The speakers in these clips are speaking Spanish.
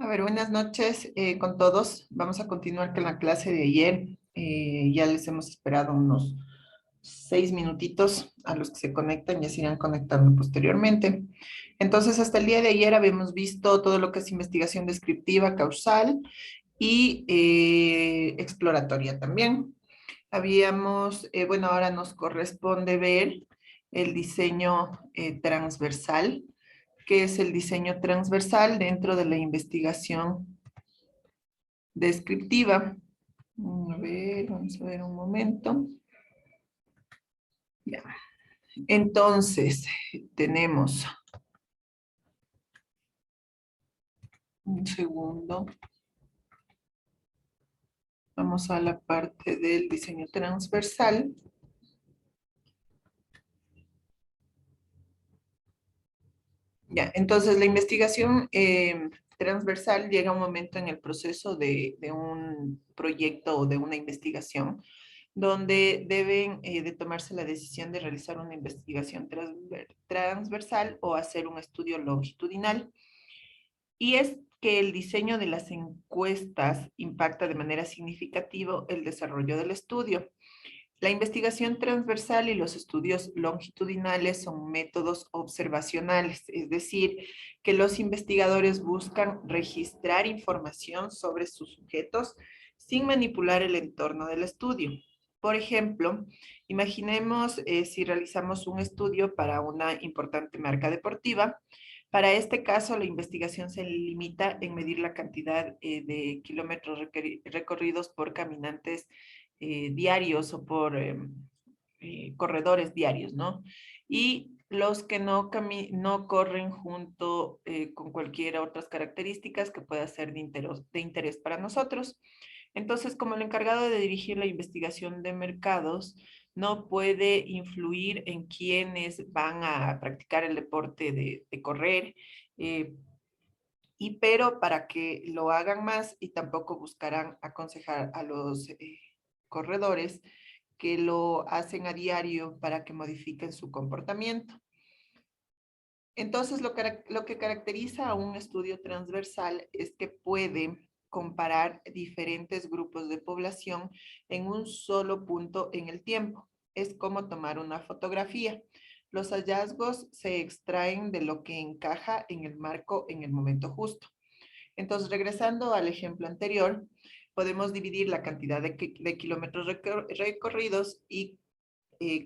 A ver, buenas noches con todos. Vamos a continuar con la clase de ayer. Ya les hemos esperado unos 6 minutitos a los que se conectan, ya se irán conectando posteriormente. Entonces, hasta el día de ayer habíamos visto todo lo que es investigación descriptiva, causal y exploratoria también. Bueno, ahora nos corresponde ver el diseño transversal. Que es el diseño transversal dentro de la investigación descriptiva. A ver, vamos a ver un momento. Ya. Entonces, tenemos un segundo. Vamos a la parte del diseño transversal. Ya, entonces la investigación transversal llega a un momento en el proceso de un proyecto o de una investigación donde deben de tomarse la decisión de realizar una investigación transversal o hacer un estudio longitudinal. Y es que el diseño de las encuestas impacta de manera significativa el desarrollo del estudio. La investigación transversal y los estudios longitudinales son métodos observacionales, es decir, que los investigadores buscan registrar información sobre sus sujetos sin manipular el entorno del estudio. Por ejemplo, imaginemos si realizamos un estudio para una importante marca deportiva. Para este caso, la investigación se limita en medir la cantidad de kilómetros recorridos por caminantes diarios o por corredores diarios, ¿no? Y los que no corren junto con cualquier otras características que pueda ser de interés para nosotros. Entonces, como el encargado de dirigir la investigación de mercados, no puede influir en quienes van a practicar el deporte de correr, eh, pero para que lo hagan más y tampoco buscarán aconsejar a los corredores que lo hacen a diario para que modifiquen su comportamiento. Entonces, lo que caracteriza a un estudio transversal es que puede comparar diferentes grupos de población en un solo punto en el tiempo. Es como tomar una fotografía. Los hallazgos se extraen de lo que encaja en el marco en el momento justo. Entonces, regresando al ejemplo anterior, podemos dividir la cantidad de kilómetros recorridos y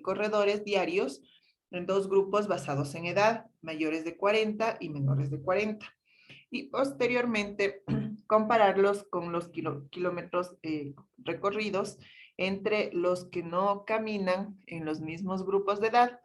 corredores diarios en dos grupos basados en edad, mayores de 40 y menores de 40. Y posteriormente compararlos con los kilómetros recorridos entre los que no caminan en los mismos grupos de edad.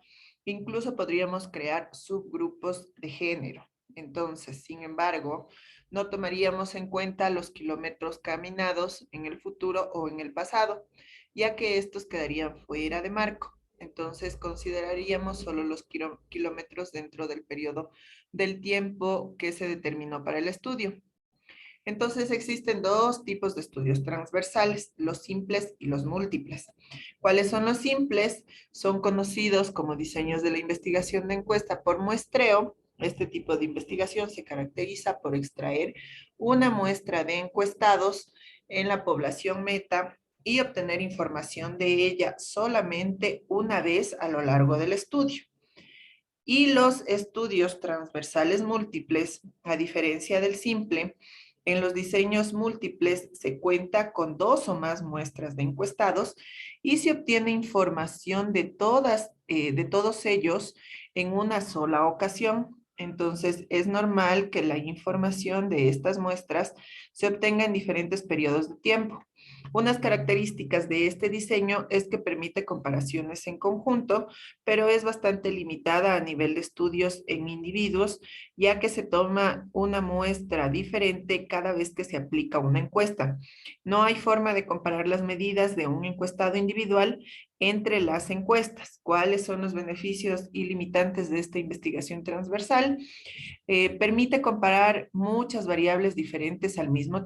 Incluso podríamos crear subgrupos de género. Entonces, sin embargo, no tomaríamos en cuenta los kilómetros caminados en el futuro o en el pasado, ya que estos quedarían fuera de marco. Entonces, consideraríamos solo los kilómetros dentro del periodo del tiempo que se determinó para el estudio. Entonces, existen dos tipos de estudios transversales, los simples y los múltiples. ¿Cuáles son los simples? Son conocidos como diseños de la investigación de encuesta por muestreo. Este tipo de investigación se caracteriza por extraer una muestra de encuestados en la población meta y obtener información de ella solamente una vez a lo largo del estudio. Y los estudios transversales múltiples, a diferencia del simple, en los diseños múltiples se cuenta con dos o más muestras de encuestados y se obtiene información de todos ellos en una sola ocasión. Entonces, es normal que la información de estas muestras se obtenga en diferentes periodos de tiempo. Unas características de este diseño es que permite comparaciones en conjunto, pero es bastante limitada a nivel de estudios en individuos, ya que se toma una muestra diferente cada vez que se aplica una encuesta. No hay forma de comparar las medidas de un encuestado individual entre las encuestas. ¿Cuáles son los beneficios y limitantes de esta investigación transversal? Permite comparar muchas variables diferentes al mismo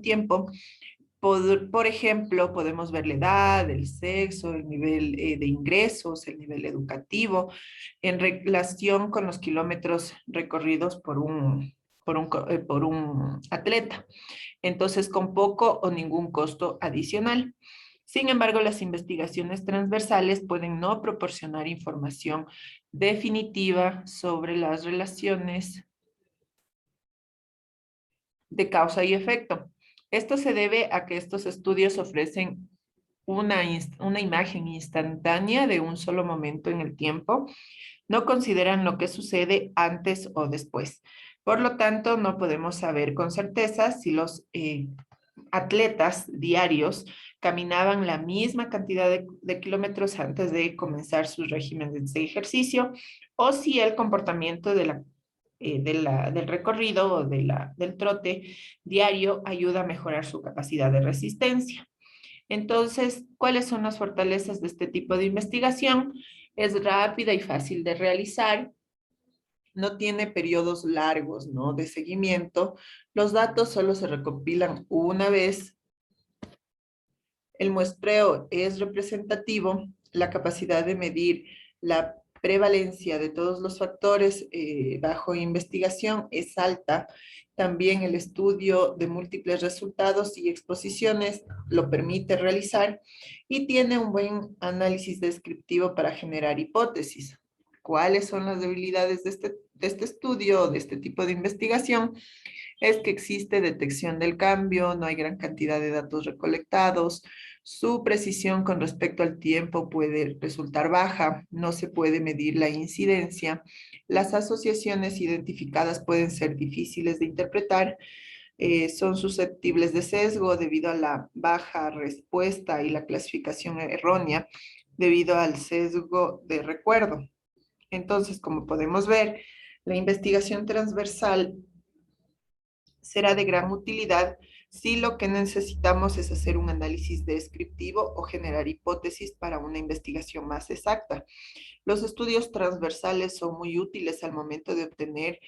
tiempo. Por ejemplo, podemos ver la edad, el sexo, el nivel de ingresos, el nivel educativo, en relación con los kilómetros recorridos por un atleta. Entonces, con poco o ningún costo adicional. Sin embargo, las investigaciones transversales pueden no proporcionar información definitiva sobre las relaciones de causa y efecto. Esto se debe a que estos estudios ofrecen una imagen instantánea de un solo momento en el tiempo. No consideran lo que sucede antes o después. Por lo tanto, no podemos saber con certeza si los atletas diarios caminaban la misma cantidad de kilómetros antes de comenzar sus regímenes de ejercicio o si el comportamiento del recorrido o del trote diario ayuda a mejorar su capacidad de resistencia. Entonces, ¿cuáles son las fortalezas de este tipo de investigación? Es rápida y fácil de realizar, no tiene periodos largos, ¿no?, de seguimiento. Los datos solo se recopilan una vez. El muestreo es representativo. La capacidad de medir la prevalencia de todos los factores bajo investigación es alta. También el estudio de múltiples resultados y exposiciones lo permite realizar y tiene un buen análisis descriptivo para generar hipótesis. ¿Cuáles son las debilidades de este estudio, de este tipo de investigación? Es que existe detección del cambio, no hay gran cantidad de datos recolectados, su precisión con respecto al tiempo puede resultar baja, no se puede medir la incidencia, las asociaciones identificadas pueden ser difíciles de interpretar, son susceptibles de sesgo debido a la baja respuesta y la clasificación errónea debido al sesgo de recuerdo. Entonces, como podemos ver, la investigación transversal será de gran utilidad si lo que necesitamos es hacer un análisis descriptivo o generar hipótesis para una investigación más exacta. Los estudios transversales son muy útiles al momento de obtener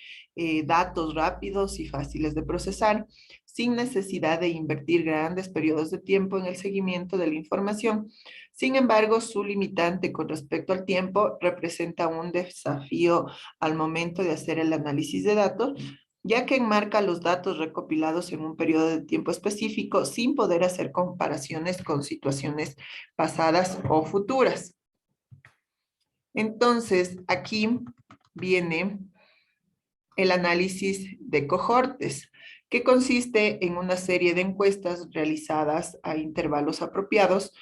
datos rápidos y fáciles de procesar, sin necesidad de invertir grandes periodos de tiempo en el seguimiento de la información. Sin embargo, su limitante con respecto al tiempo representa un desafío al momento de hacer el análisis de datos, ya que enmarca los datos recopilados en un periodo de tiempo específico sin poder hacer comparaciones con situaciones pasadas o futuras. Entonces, aquí viene el análisis de cohortes, que consiste en una serie de encuestas realizadas a intervalos apropiados,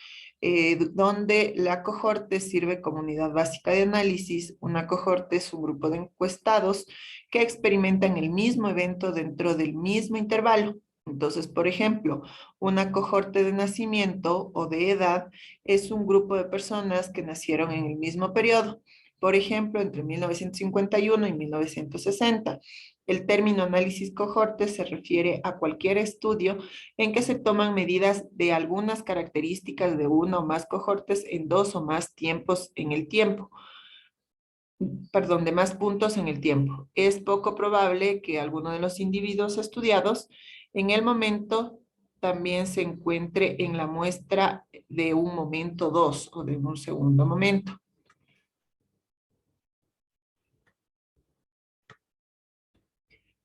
donde la cohorte sirve como unidad básica de análisis. Una cohorte es un grupo de encuestados que experimentan el mismo evento dentro del mismo intervalo. Entonces, por ejemplo, una cohorte de nacimiento o de edad es un grupo de personas que nacieron en el mismo periodo, por ejemplo, entre 1951 y 1960. El término análisis cohorte se refiere a cualquier estudio en que se toman medidas de algunas características de uno o más cohortes en dos o más tiempos en el tiempo. Perdón, de más puntos en el tiempo. Es poco probable que alguno de los individuos estudiados en el momento también se encuentre en la muestra de un momento 2 o de un segundo momento.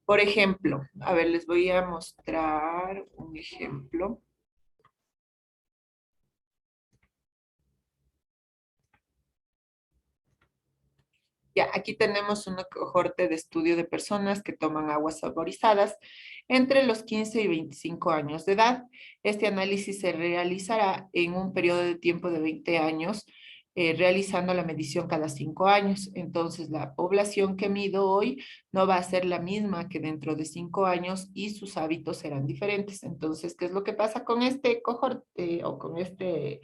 Por ejemplo, a ver, les voy a mostrar un ejemplo. Ya, aquí tenemos una cohorte de estudio de personas que toman aguas saborizadas entre los 15 y 25 años de edad. Este análisis se realizará en un periodo de tiempo de 20 años, realizando la medición cada 5 años. Entonces, la población que mido hoy no va a ser la misma que dentro de 5 años y sus hábitos serán diferentes. Entonces, ¿qué es lo que pasa con este cohorte o con este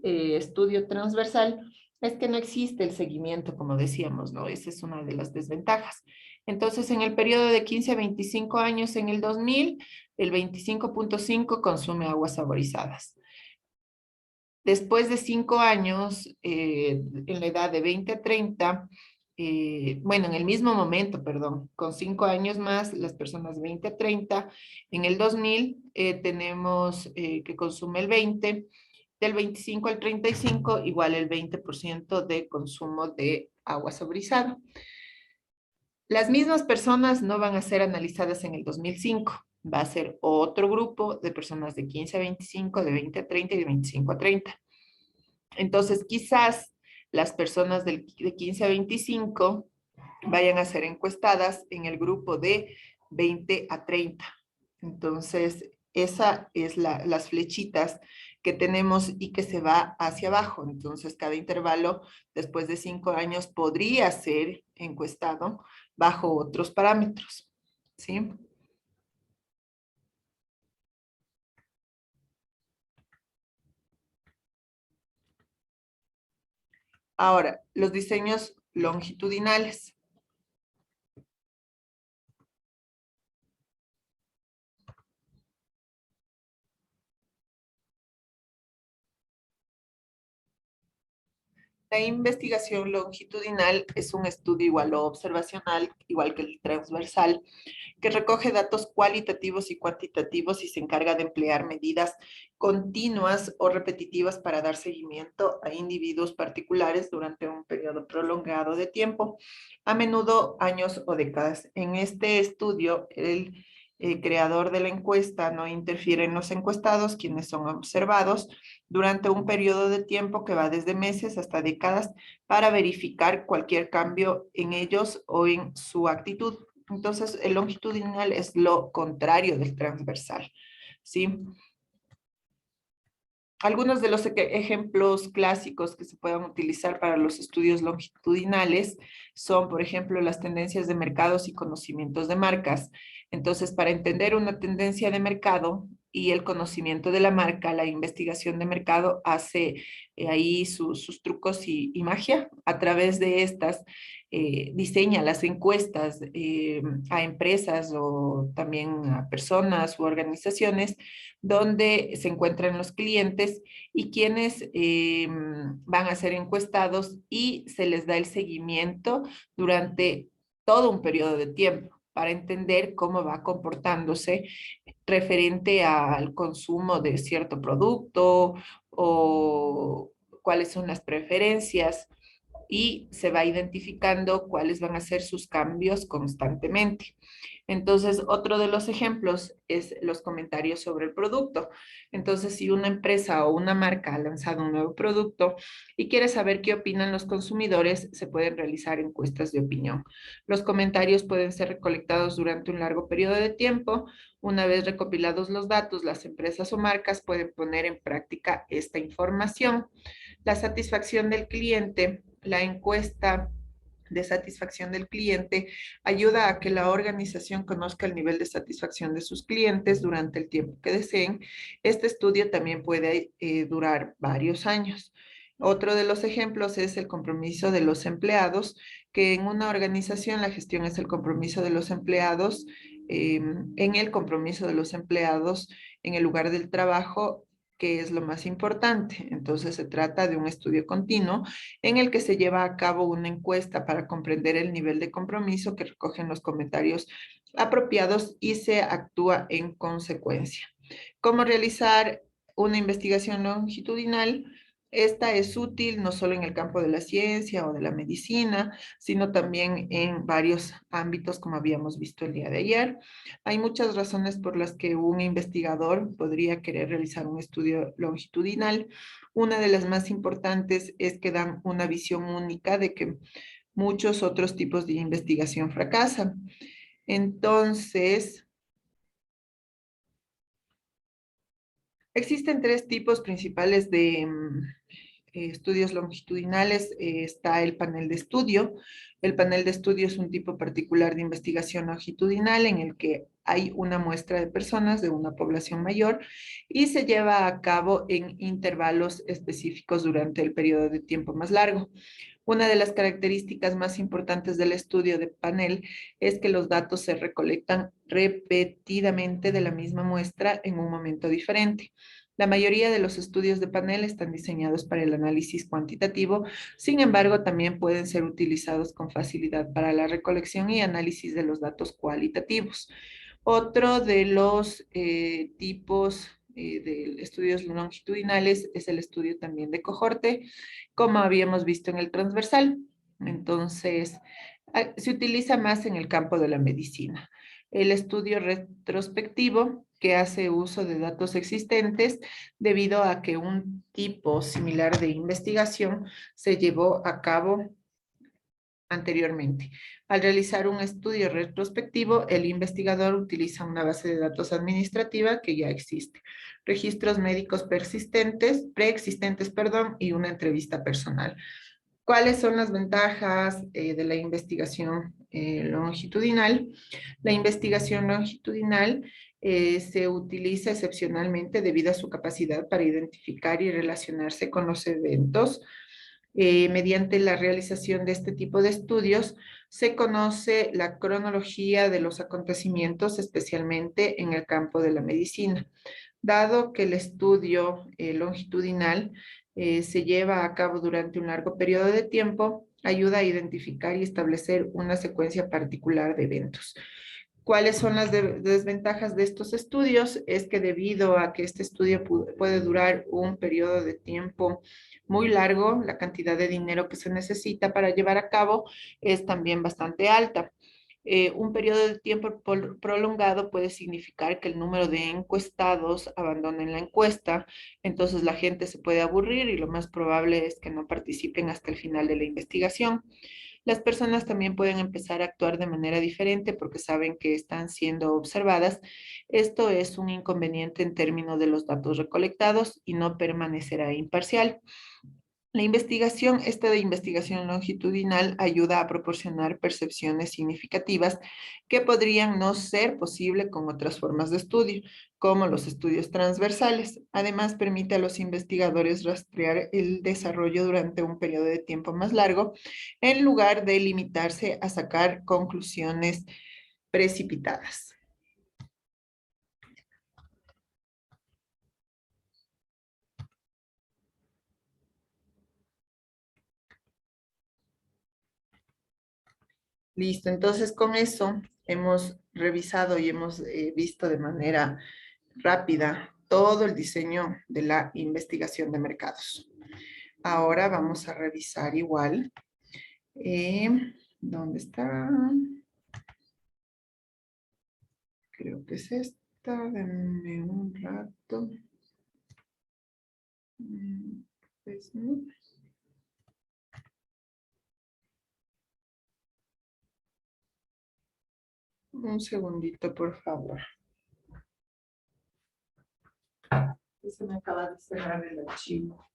estudio transversal? Es que no existe el seguimiento, como decíamos, ¿no? Esa es una de las desventajas. Entonces, en el periodo de 15 a 25 años en el 2000, el 25.5 consume aguas saborizadas. Después de 5 años, en la edad de 20 a 30, bueno, en el mismo momento, perdón, con 5 años más, las personas 20 a 30, en el 2000 tenemos que consume el 20, del 25 al 35, igual el 20% de consumo de agua saborizada. Las mismas personas no van a ser analizadas en el 2005. Va a ser otro grupo de personas de 15 a 25, de 20 a 30 y de 25 a 30. Entonces, quizás las personas de 15 a 25 vayan a ser encuestadas en el grupo de 20 a 30. Entonces, esa es las flechitas que tenemos y que se va hacia abajo. Entonces, cada intervalo después de 5 años podría ser encuestado bajo otros parámetros. ¿Sí? Ahora, los diseños longitudinales. La investigación longitudinal es un estudio igual o observacional, igual que el transversal, que recoge datos cualitativos y cuantitativos y se encarga de emplear medidas continuas o repetitivas para dar seguimiento a individuos particulares durante un periodo prolongado de tiempo, a menudo años o décadas. En este estudio, el creador de la encuesta no interfiere en los encuestados, quienes son observados durante un periodo de tiempo que va desde meses hasta décadas para verificar cualquier cambio en ellos o en su actitud. Entonces, el longitudinal es lo contrario del transversal, ¿sí? Algunos de los ejemplos clásicos que se puedan utilizar para los estudios longitudinales son, por ejemplo, las tendencias de mercados y conocimientos de marcas. Entonces, para entender una tendencia de mercado y el conocimiento de la marca, la investigación de mercado hace ahí sus trucos y magia. A través de estas, diseña las encuestas a empresas o también a personas u organizaciones donde se encuentran los clientes y quienes van a ser encuestados y se les da el seguimiento durante todo un periodo de tiempo para entender cómo va comportándose referente al consumo de cierto producto o cuáles son las preferencias y se va identificando cuáles van a ser sus cambios constantemente. Entonces, otro de los ejemplos es los comentarios sobre el producto. Entonces, si una empresa o una marca ha lanzado un nuevo producto y quiere saber qué opinan los consumidores, se pueden realizar encuestas de opinión. Los comentarios pueden ser recolectados durante un largo periodo de tiempo. Una vez recopilados los datos, las empresas o marcas pueden poner en práctica esta información. La satisfacción del cliente, la encuesta de satisfacción del cliente ayuda a que la organización conozca el nivel de satisfacción de sus clientes durante el tiempo que deseen. Este estudio también puede durar varios años. Otro de los ejemplos es el compromiso de los empleados, que en una organización la gestión es el compromiso de los empleados, en el compromiso de los empleados en el lugar del trabajo, que es lo más importante. Entonces se trata de un estudio continuo en el que se lleva a cabo una encuesta para comprender el nivel de compromiso que recogen los comentarios apropiados y se actúa en consecuencia. ¿Cómo realizar una investigación longitudinal? Esta es útil no solo en el campo de la ciencia o de la medicina, sino también en varios ámbitos, como habíamos visto el día de ayer. Hay muchas razones por las que un investigador podría querer realizar un estudio longitudinal. Una de las más importantes es que dan una visión única de que muchos otros tipos de investigación fracasan. Entonces, existen tres tipos principales de estudios longitudinales. Está el panel de estudio. El panel de estudio es un tipo particular de investigación longitudinal en el que hay una muestra de personas de una población mayor y se lleva a cabo en intervalos específicos durante el periodo de tiempo más largo. Una de las características más importantes del estudio de panel es que los datos se recolectan repetidamente de la misma muestra en un momento diferente. La mayoría de los estudios de panel están diseñados para el análisis cuantitativo, sin embargo, también pueden ser utilizados con facilidad para la recolección y análisis de los datos cualitativos. Otro de los tipos de estudios longitudinales es el estudio también de cohorte, como habíamos visto en el transversal. Entonces, Se utiliza más en el campo de la medicina. El estudio retrospectivo, que hace uso de datos existentes debido a que un tipo similar de investigación se llevó a cabo anteriormente. Al realizar un estudio retrospectivo, el investigador utiliza una base de datos administrativa que ya existe, registros médicos preexistentes, perdón, y una entrevista personal. ¿Cuáles son las ventajas de la investigación longitudinal? La investigación longitudinal se utiliza excepcionalmente debido a su capacidad para identificar y relacionarse con los eventos. Mediante la realización de este tipo de estudios, se conoce la cronología de los acontecimientos, especialmente en el campo de la medicina. Dado que el estudio longitudinal se lleva a cabo durante un largo periodo de tiempo, ayuda a identificar y establecer una secuencia particular de eventos. ¿Cuáles son las desventajas de estos estudios? Es que debido a que este estudio puede durar un periodo de tiempo muy largo, la cantidad de dinero que se necesita para llevar a cabo es también bastante alta. Un periodo de tiempo prolongado puede significar que el número de encuestados abandonen la encuesta, entonces la gente se puede aburrir y lo más probable es que no participen hasta el final de la investigación. Las personas también pueden empezar a actuar de manera diferente porque saben que están siendo observadas. Esto es un inconveniente en términos de los datos recolectados y no permanecerá imparcial. Esta de investigación longitudinal ayuda a proporcionar percepciones significativas que podrían no ser posible con otras formas de estudio, como los estudios transversales. Además, permite a los investigadores rastrear el desarrollo durante un periodo de tiempo más largo, en lugar de limitarse a sacar conclusiones precipitadas. Listo, entonces con eso hemos revisado y hemos visto de manera rápida todo el diseño de la investigación de mercados. Ahora vamos a revisar igual. eh, ¿Dónde está? Creo que es esta. Denme un rato. Pues no. Un segundito, por favor. Se me acaba de cerrar el archivo.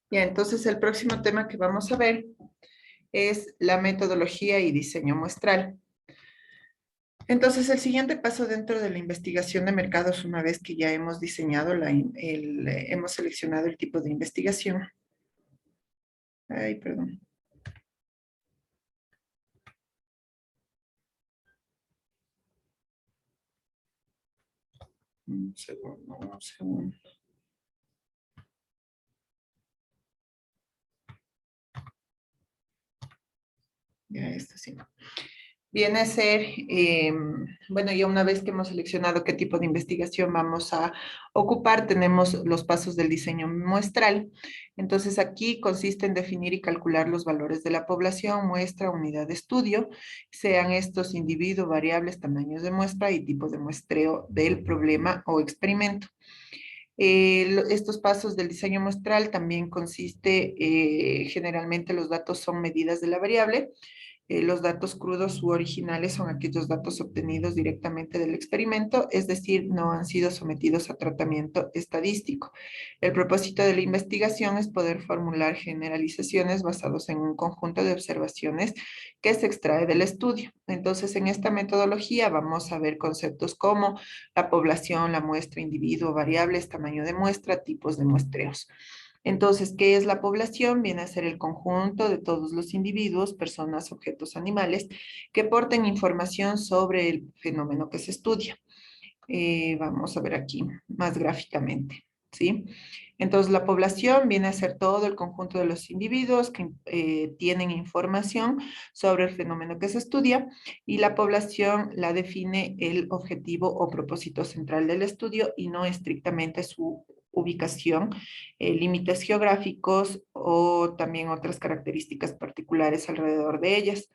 Ya, entonces el próximo tema que vamos a ver es la metodología y diseño muestral. Entonces, el siguiente paso dentro de la investigación de mercados, una vez que ya hemos diseñado, hemos seleccionado el tipo de investigación. Ay, perdón. Un segundo, un segundo. Ya, esto sí. Viene a ser, bueno, ya una vez que hemos seleccionado qué tipo de investigación vamos a ocupar, tenemos los pasos del diseño muestral. Entonces aquí consiste en definir y calcular los valores de la población, muestra, unidad de estudio, sean estos individuos, variables, tamaños de muestra y tipo de muestreo del problema o experimento. Estos pasos del diseño muestral también consiste, generalmente los datos son medidas de la variable, Los datos crudos u originales son aquellos datos obtenidos directamente del experimento, es decir, no han sido sometidos a tratamiento estadístico. El propósito de la investigación es poder formular generalizaciones basadas en un conjunto de observaciones que se extrae del estudio. Entonces, en esta metodología vamos a ver conceptos como la población, la muestra, individuo, variables, tamaño de muestra, tipos de muestreos. Entonces, ¿qué es la población? Viene a ser el conjunto de todos los individuos, personas, objetos, animales, que porten información sobre el fenómeno que se estudia. Vamos a ver aquí más gráficamente, ¿sí? Entonces, la población viene a ser todo el conjunto de los individuos que tienen información sobre el fenómeno que se estudia, y la población la define el objetivo o propósito central del estudio y no estrictamente su ubicación, límites geográficos o también otras características particulares alrededor de ellas.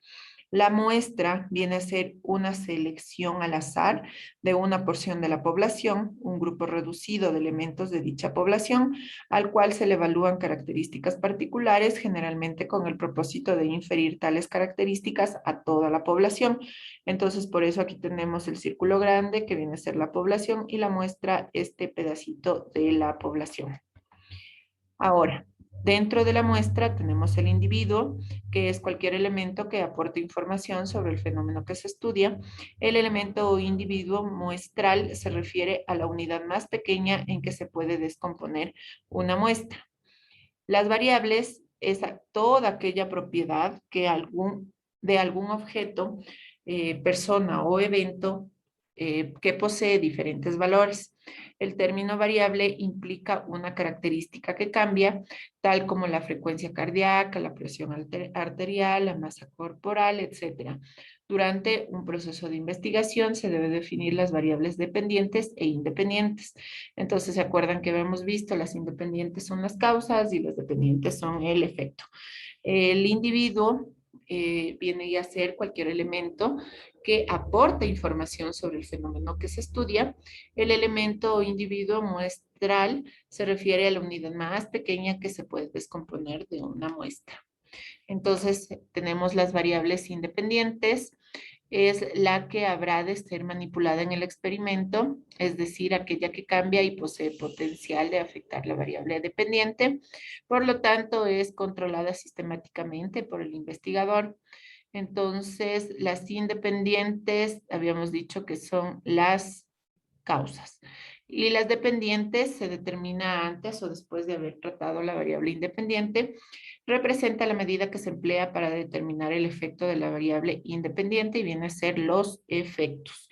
La muestra viene a ser una selección al azar de una porción de la población, un grupo reducido de elementos de dicha población, al cual se le evalúan características particulares, generalmente con el propósito de inferir tales características a toda la población. Entonces, por eso aquí tenemos el círculo grande, que viene a ser la población, y la muestra, este pedacito de la población. Ahora, dentro de la muestra tenemos el individuo, que es cualquier elemento que aporte información sobre el fenómeno que se estudia. El elemento o individuo muestral se refiere a la unidad más pequeña en que se puede descomponer una muestra. Las variables es toda aquella propiedad que de algún objeto, persona o evento que posee diferentes valores. El término variable implica una característica que cambia, tal como la frecuencia cardíaca, la presión arterial, la masa corporal, etc. Durante un proceso de investigación se debe definir las variables dependientes e independientes. Entonces, ¿se acuerdan que habíamos visto? Las independientes son las causas y las dependientes son el efecto. El individuo viene a ser cualquier elemento que aporte información sobre el fenómeno que se estudia. El elemento o individuo muestral se refiere a la unidad más pequeña que se puede descomponer de una muestra. Entonces, tenemos las variables independientes, es la que habrá de ser manipulada en el experimento, es decir, aquella que cambia y posee potencial de afectar la variable dependiente. Por lo tanto, es controlada sistemáticamente por el investigador. Entonces, las independientes, habíamos dicho que son las causas. Y las dependientes se determina antes o después de haber tratado la variable independiente. Representa la medida que se emplea para determinar el efecto de la variable independiente y viene a ser los efectos.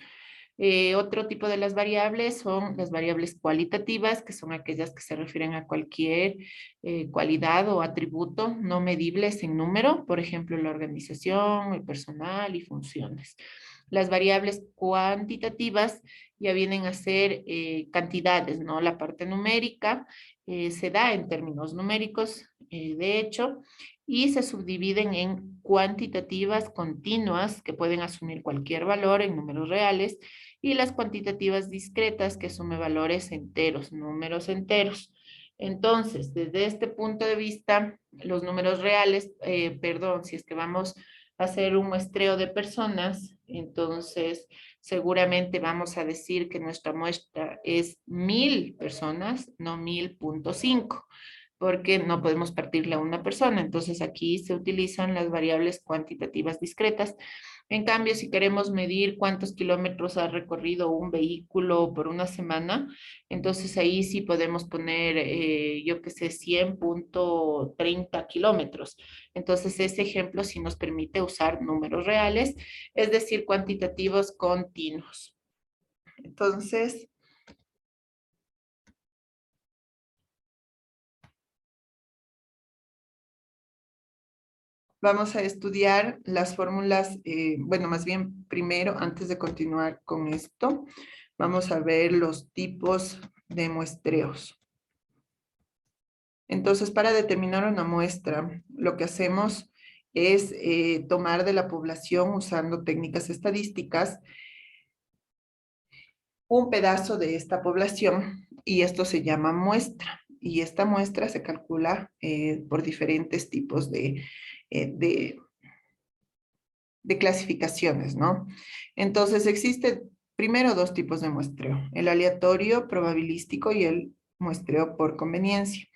Otro tipo de las variables son las variables cualitativas, que son aquellas que se refieren a cualquier cualidad o atributo no medibles en número, por ejemplo, la organización, el personal y funciones. Las variables cuantitativas ya vienen a ser cantidades, ¿no? La parte numérica se da en términos numéricos, de hecho, y se subdividen en cuantitativas continuas, que pueden asumir cualquier valor en números reales, y las cuantitativas discretas, que asumen valores enteros, números enteros. Entonces, desde este punto de vista, los números reales, si es que vamos a hacer un muestreo de personas, entonces seguramente vamos a decir que nuestra muestra es 1000 personas, no 1000.5, porque no podemos partirle a una persona. Entonces aquí se utilizan las variables cuantitativas discretas. En cambio, si queremos medir cuántos kilómetros ha recorrido un vehículo por una semana, entonces ahí sí podemos poner, yo qué sé, 100.30 kilómetros. Entonces ese ejemplo sí nos permite usar números reales, es decir, cuantitativos continuos. Entonces, vamos a estudiar las fórmulas, bueno, más bien primero, antes de continuar con esto, vamos a ver los tipos de muestreos. Entonces, para determinar una muestra, lo que hacemos es tomar de la población, usando técnicas estadísticas, un pedazo de esta población, y esto se llama muestra. Y esta muestra se calcula por diferentes tipos de de clasificaciones, ¿no? Entonces existen primero dos tipos de muestreo, el aleatorio probabilístico y el muestreo por conveniencia.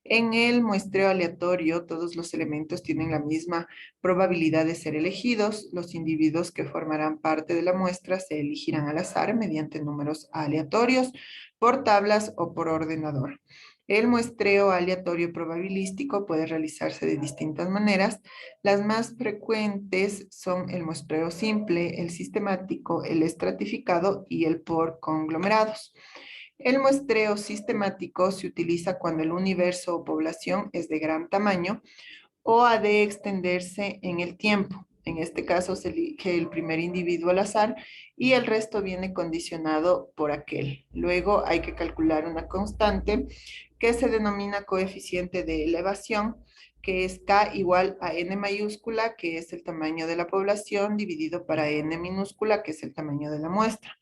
En el muestreo aleatorio, todos los elementos tienen la misma probabilidad de ser elegidos. Los individuos que formarán parte de la muestra se elegirán al azar mediante números aleatorios, por tablas o por ordenador. El muestreo aleatorio probabilístico puede realizarse de distintas maneras. Las más frecuentes son el muestreo simple, el sistemático, el estratificado y el por conglomerados. El muestreo sistemático se utiliza cuando el universo o población es de gran tamaño o ha de extenderse en el tiempo. En este caso se elige el primer individuo al azar y el resto viene condicionado por aquel. Luego hay que calcular una constante que se denomina coeficiente de elevación, que es K igual a N mayúscula, que es el tamaño de la población, dividido para N minúscula, que es el tamaño de la muestra.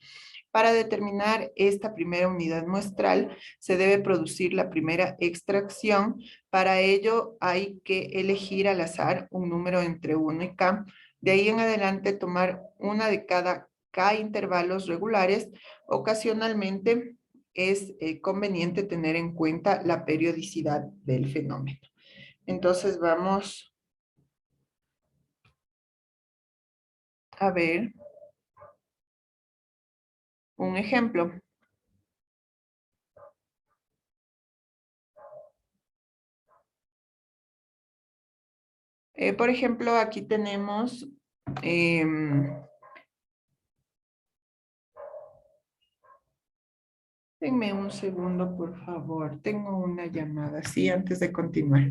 Para determinar esta primera unidad muestral, se debe producir la primera extracción. Para ello, hay que elegir al azar un número entre 1 y k. De ahí en adelante, tomar una de cada k intervalos regulares. Ocasionalmente, es conveniente tener en cuenta la periodicidad del fenómeno. Entonces, vamos a ver un ejemplo. Por ejemplo, aquí tenemos denme un segundo, por favor. Tengo una llamada, sí, antes de continuar.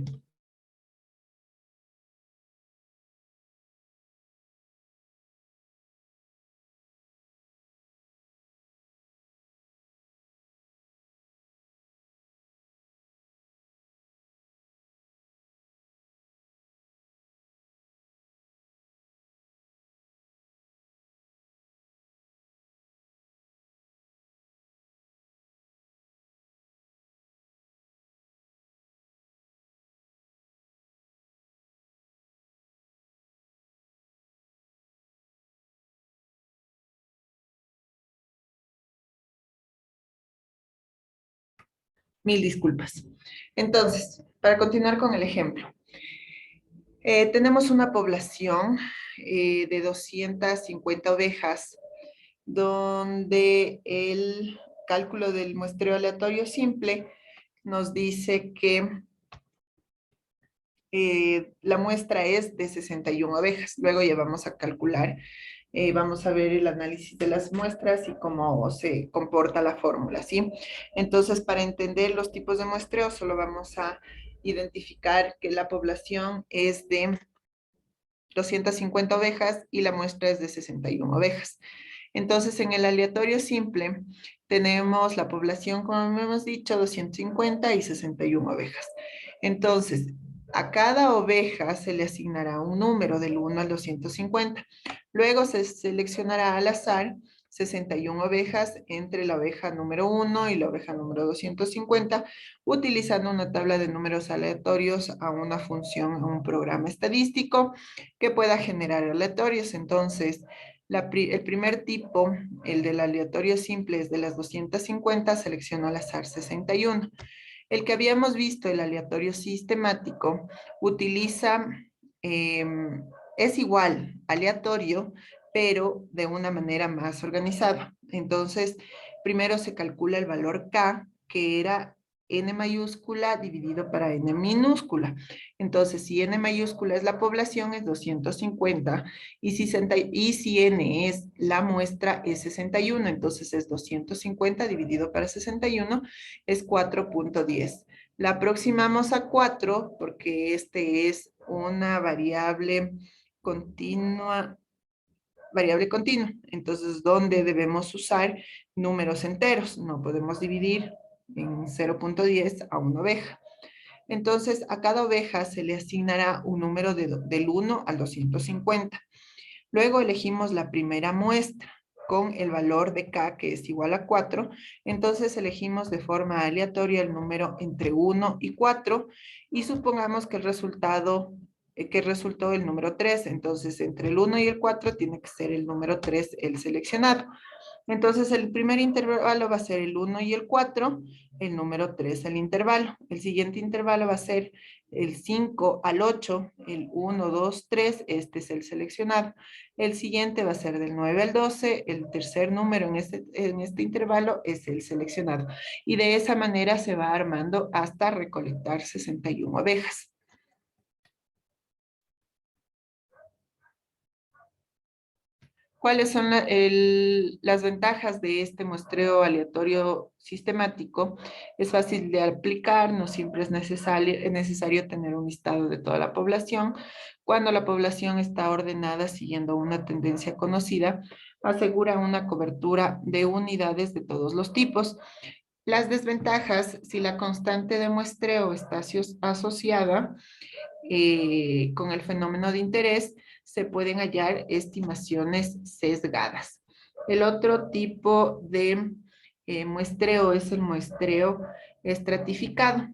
Mil disculpas. Entonces, para continuar con el ejemplo, tenemos una población de 250 ovejas, donde el cálculo del muestreo aleatorio simple nos dice que la muestra es de 61 ovejas. Luego ya vamos a calcular, vamos a ver el análisis de las muestras y cómo se comporta la fórmula, ¿sí? Entonces, para entender los tipos de muestreo, solo vamos a identificar que la población es de 250 ovejas y la muestra es de 61 ovejas. Entonces, en el aleatorio simple, tenemos la población, como hemos dicho, 250 y 61 ovejas. Entonces, a cada oveja se le asignará un número del 1 al 250. Luego se seleccionará al azar 61 ovejas entre la oveja número 1 y la oveja número 250, utilizando una tabla de números aleatorios a una función, a un programa estadístico que pueda generar aleatorios. Entonces, el primer tipo, el del aleatorio simple, es de las 250, selecciono al azar 61. El que habíamos visto, el aleatorio sistemático, utiliza, es igual, aleatorio, pero de una manera más organizada. Entonces, primero se calcula el valor K, que era N mayúscula dividido para N minúscula. Entonces, si N mayúscula es la población, es 250, y si N es la muestra, es 61. Entonces, es 250 dividido para 61, es 4.10. La aproximamos a 4 porque este es una variable continua. Entonces, ¿dónde debemos usar números enteros? No podemos dividir en 0.10 a una oveja. Entonces, a cada oveja se le asignará un número del 1 al 250. Luego elegimos la primera muestra con el valor de K, que es igual a 4. Entonces elegimos de forma aleatoria el número entre 1 y 4 y supongamos que el resultado que resultó el número 3. Entonces, entre el 1 y el 4 tiene que ser el número 3 el seleccionado. Entonces, el primer intervalo va a ser el 1 y el 4, el número 3 el intervalo. El siguiente intervalo va a ser el 5 al 8, el 1, 2, 3, este es el seleccionado. El siguiente va a ser del 9 al 12, el tercer número en este intervalo es el seleccionado. Y de esa manera se va armando hasta recolectar 61 ovejas. ¿Cuáles son las ventajas de este muestreo aleatorio sistemático? Es fácil de aplicar, no siempre es necesario tener un listado de toda la población. Cuando la población está ordenada siguiendo una tendencia conocida, asegura una cobertura de unidades de todos los tipos. Las desventajas, si la constante de muestreo está asociada con el fenómeno de interés, se pueden hallar estimaciones sesgadas. El otro tipo de muestreo es el muestreo estratificado.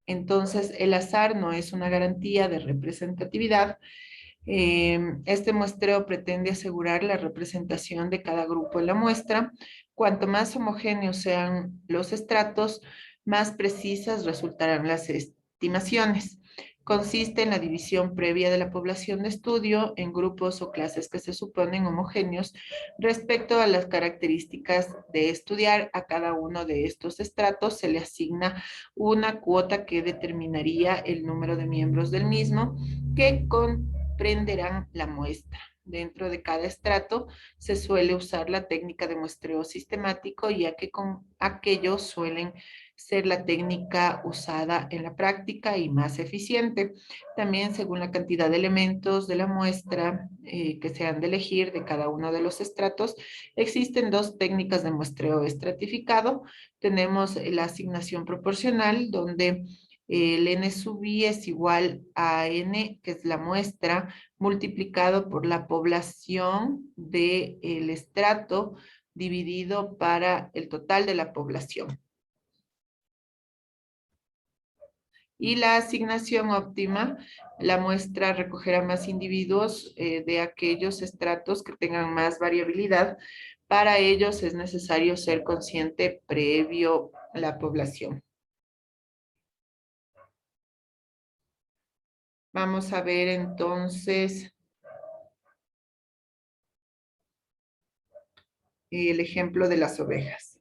Entonces, el azar no es una garantía de representatividad. Este muestreo pretende asegurar la representación de cada grupo en la muestra. Cuanto más homogéneos sean los estratos, más precisas resultarán las estimaciones. Consiste en la división previa de la población de estudio en grupos o clases que se suponen homogéneos respecto a las características de estudiar. A cada uno de estos estratos se le asigna una cuota que determinaría el número de miembros del mismo, que comprenderán la muestra. Dentro de cada estrato se suele usar la técnica de muestreo sistemático, ya que con aquello suelen ser la técnica usada en la práctica y más eficiente. También, según la cantidad de elementos de la muestra que se han de elegir de cada uno de los estratos, existen dos técnicas de muestreo estratificado. Tenemos la asignación proporcional, donde el n sub i es igual a n, que es la muestra, multiplicado por la población del estrato dividido para el total de la población. Y la asignación óptima, la muestra recogerá más individuos de aquellos estratos que tengan más variabilidad. Para ellos es necesario ser consciente previo a la población. Vamos a ver entonces el ejemplo de las ovejas.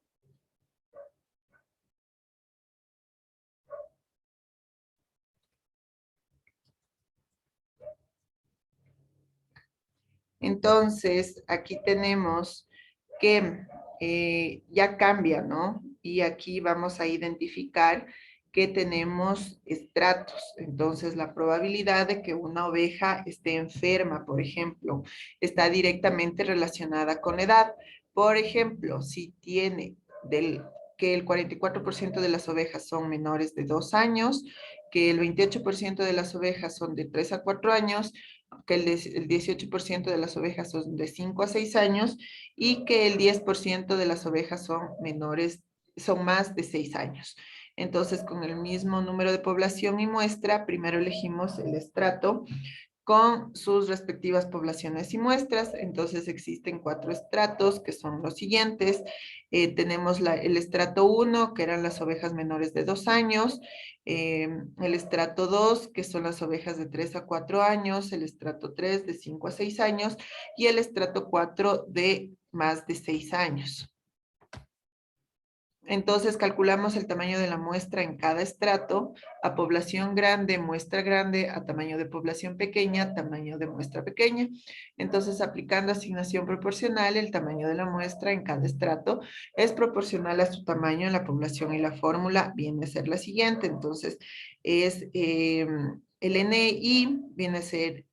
Entonces, aquí tenemos que ya cambia, ¿no? Y aquí vamos a identificar que tenemos estratos. Entonces, la probabilidad de que una oveja esté enferma, por ejemplo, está directamente relacionada con edad. Por ejemplo, si tiene que el 44% de las ovejas son menores de 2 años, que el 28% de las ovejas son de 3 a 4 años, que el 18% de las ovejas son de 5 a 6 años y que el 10% de las ovejas son son más de 6 años. Entonces, con el mismo número de población y muestra, primero elegimos el estrato con sus respectivas poblaciones y muestras. Entonces existen 4 estratos que son los siguientes. Tenemos el estrato 1, que eran las ovejas menores de 2 años, el estrato 2, que son las ovejas de 3 a 4 años, el estrato 3 de 5 a 6 años y el estrato 4 de más de 6 años. Entonces calculamos el tamaño de la muestra en cada estrato, a población grande, muestra grande, a tamaño de población pequeña, tamaño de muestra pequeña. Entonces, aplicando asignación proporcional, el tamaño de la muestra en cada estrato es proporcional a su tamaño en la población y la fórmula viene a ser la siguiente. Entonces, es el NI viene a ser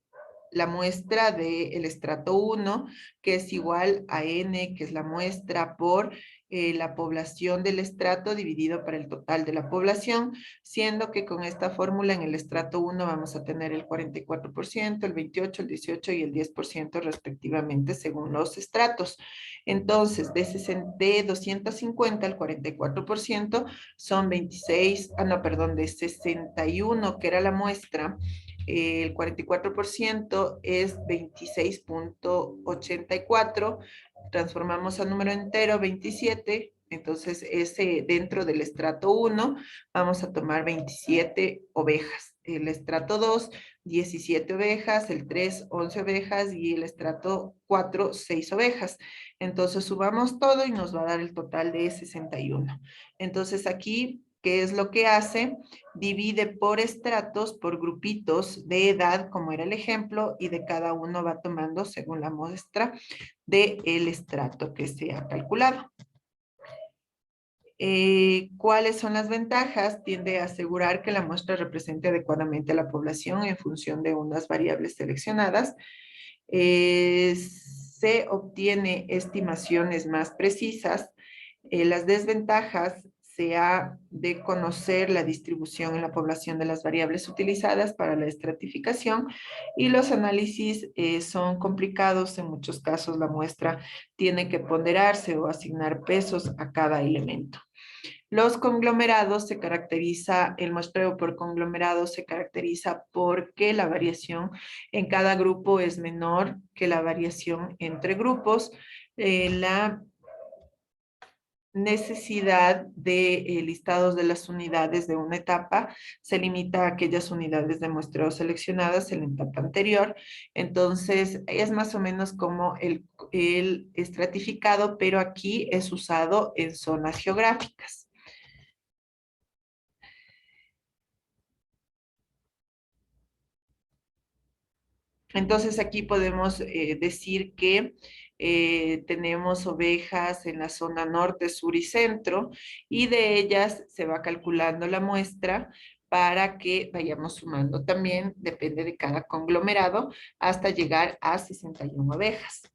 la muestra del estrato 1, que es igual a N, que es la muestra por la población del estrato dividido por el total de la población, siendo que con esta fórmula en el estrato 1 vamos a tener el 44%, el 28%, el 18% y el 10% respectivamente según los estratos. Entonces, de 250 al 44% son 26, no, perdón, de 61, que era la muestra, el 44% es 26.84, transformamos a número entero 27, entonces ese dentro del estrato 1 vamos a tomar 27 ovejas, el estrato 2 17 ovejas, el 3 11 ovejas y el estrato 4 6 ovejas. Entonces sumamos todo y nos va a dar el total de 61. Entonces aquí, ¿qué es lo que hace? Divide por estratos, por grupitos de edad, como era el ejemplo, y de cada uno va tomando según la muestra del estrato que se ha calculado. ¿Cuáles son las ventajas? Tiende a asegurar que la muestra represente adecuadamente a la población en función de unas variables seleccionadas. Se obtiene estimaciones más precisas. Las desventajas se ha de conocer la distribución en la población de las variables utilizadas para la estratificación y los análisis son complicados. En muchos casos la muestra tiene que ponderarse o asignar pesos a cada elemento. Los conglomerados se caracteriza, el muestreo por conglomerado se caracteriza porque la variación en cada grupo es menor que la variación entre grupos. La necesidad de listados de las unidades de una etapa se limita a aquellas unidades de muestreo seleccionadas en la etapa anterior. Entonces, es más o menos como el estratificado, pero aquí es usado en zonas geográficas. Entonces aquí podemos decir que tenemos ovejas en la zona norte, sur y centro, y de ellas se va calculando la muestra para que vayamos sumando también, depende de cada conglomerado, hasta llegar a 61 ovejas.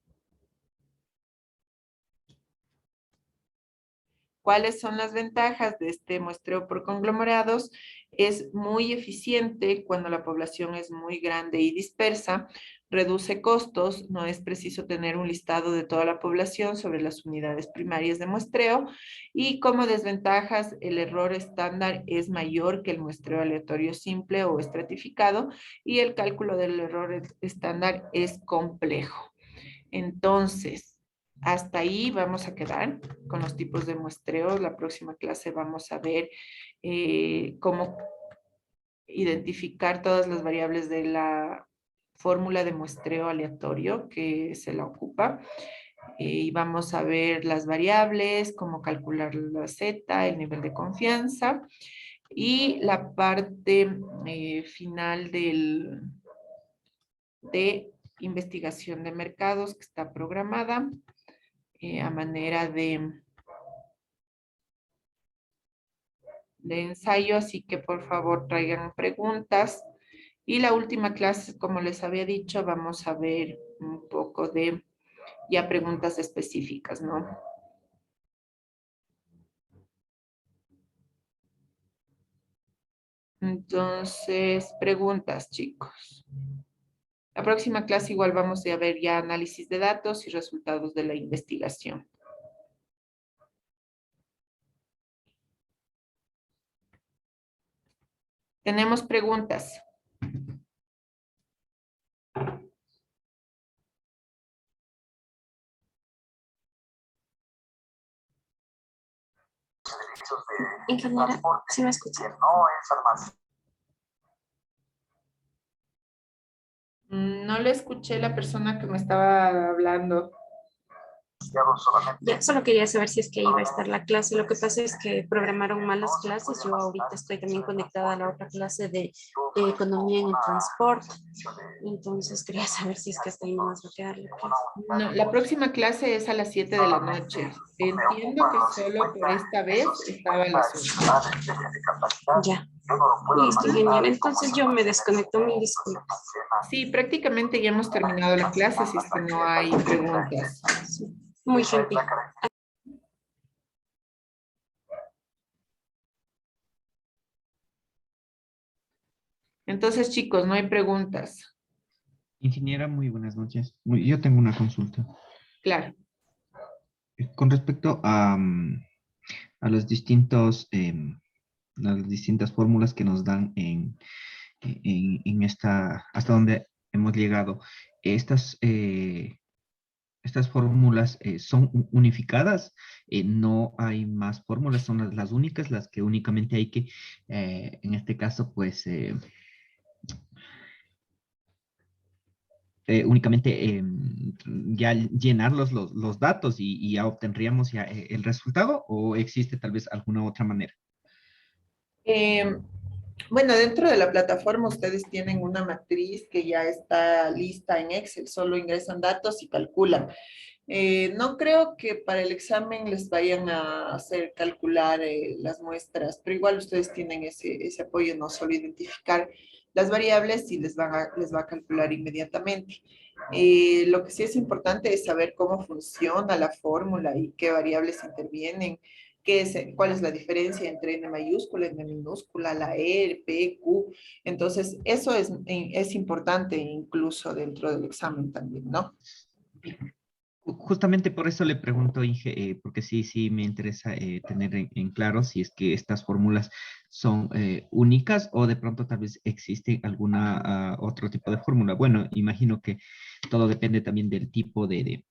¿Cuáles son las ventajas de este muestreo por conglomerados? Es muy eficiente cuando la población es muy grande y dispersa, reduce costos, no es preciso tener un listado de toda la población sobre las unidades primarias de muestreo, y como desventajas, el error estándar es mayor que el muestreo aleatorio simple o estratificado, y el cálculo del error estándar es complejo. Entonces, hasta ahí vamos a quedar con los tipos de muestreo. La próxima clase vamos a ver cómo identificar todas las variables de la fórmula de muestreo aleatorio que se la ocupa. Y vamos a ver las variables, cómo calcular la Z, el nivel de confianza y la parte final de investigación de mercados que está programada a manera de ensayo, así que por favor traigan preguntas. Y la última clase, como les había dicho, vamos a ver un poco de ya preguntas específicas, ¿no? Entonces, preguntas, chicos. La próxima clase igual vamos a ver ya análisis de datos y resultados de la investigación. Tenemos preguntas. Ingeniera, ¿sí me escucha? No le escuché la persona que me estaba hablando. Ya, solo quería saber si es que iba a estar la clase. Lo que pasa es que programaron mal las clases. Yo ahorita estoy también conectada a la otra clase de economía en el transporte. Entonces quería saber si es que hasta ahí nomás va a quedar la clase. No, la próxima clase es a las 7 de la noche. Entiendo que solo por esta vez estaba a las 8. Ya. Listo, genial. Entonces yo me desconecto. Mil disculpas. Sí, prácticamente ya hemos terminado la clase, si es que no hay preguntas. Sí, muy gentil. Entonces, chicos, no hay preguntas. Ingeniera, muy buenas noches. Yo tengo una consulta. Claro. Con respecto a los distintos, las distintas fórmulas que nos dan hasta donde hemos llegado. Estas, estas fórmulas son unificadas, no hay más fórmulas, son las únicas, las que únicamente hay que, en este caso, pues, únicamente ya llenar los datos y ya obtendríamos ya el resultado, o existe tal vez alguna otra manera. Em, Bueno, dentro de la plataforma ustedes tienen una matriz que ya está lista en Excel, solo ingresan datos y calculan. No creo que para el examen les vayan a hacer calcular las muestras, pero igual ustedes tienen ese apoyo, no solo identificar las variables y les va a calcular inmediatamente. Lo que sí es importante es saber cómo funciona la fórmula y qué variables intervienen, cuál es la diferencia entre N mayúscula, N minúscula, la E, P, Q. Entonces, eso es importante incluso dentro del examen también, ¿no? Justamente por eso le pregunto, Inge, porque sí me interesa tener en claro si es que estas fórmulas son únicas o de pronto tal vez existe alguna otro tipo de fórmula. Bueno, imagino que todo depende también del tipo de-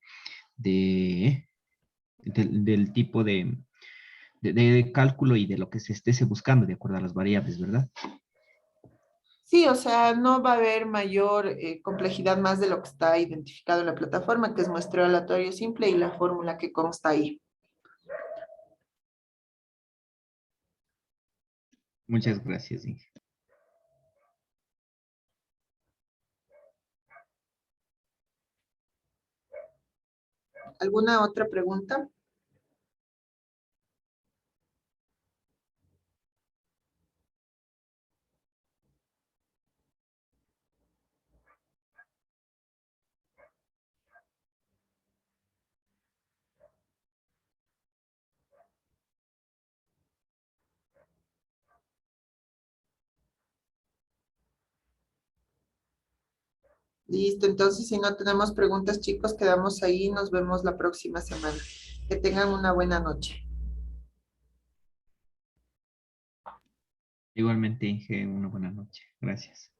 del tipo de cálculo y de lo que se esté buscando de acuerdo a las variables, ¿verdad? Sí, o sea, no va a haber mayor complejidad más de lo que está identificado en la plataforma, que es muestreo aleatorio simple y la fórmula que consta ahí. Muchas gracias, Inge. ¿Alguna otra pregunta? Listo, entonces si no tenemos preguntas, chicos, quedamos ahí. Nos vemos la próxima semana. Que tengan una buena noche. Igualmente, Inge, una buena noche. Gracias.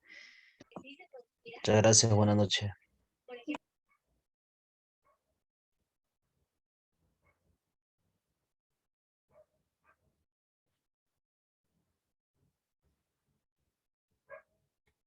Muchas gracias, buenas noches.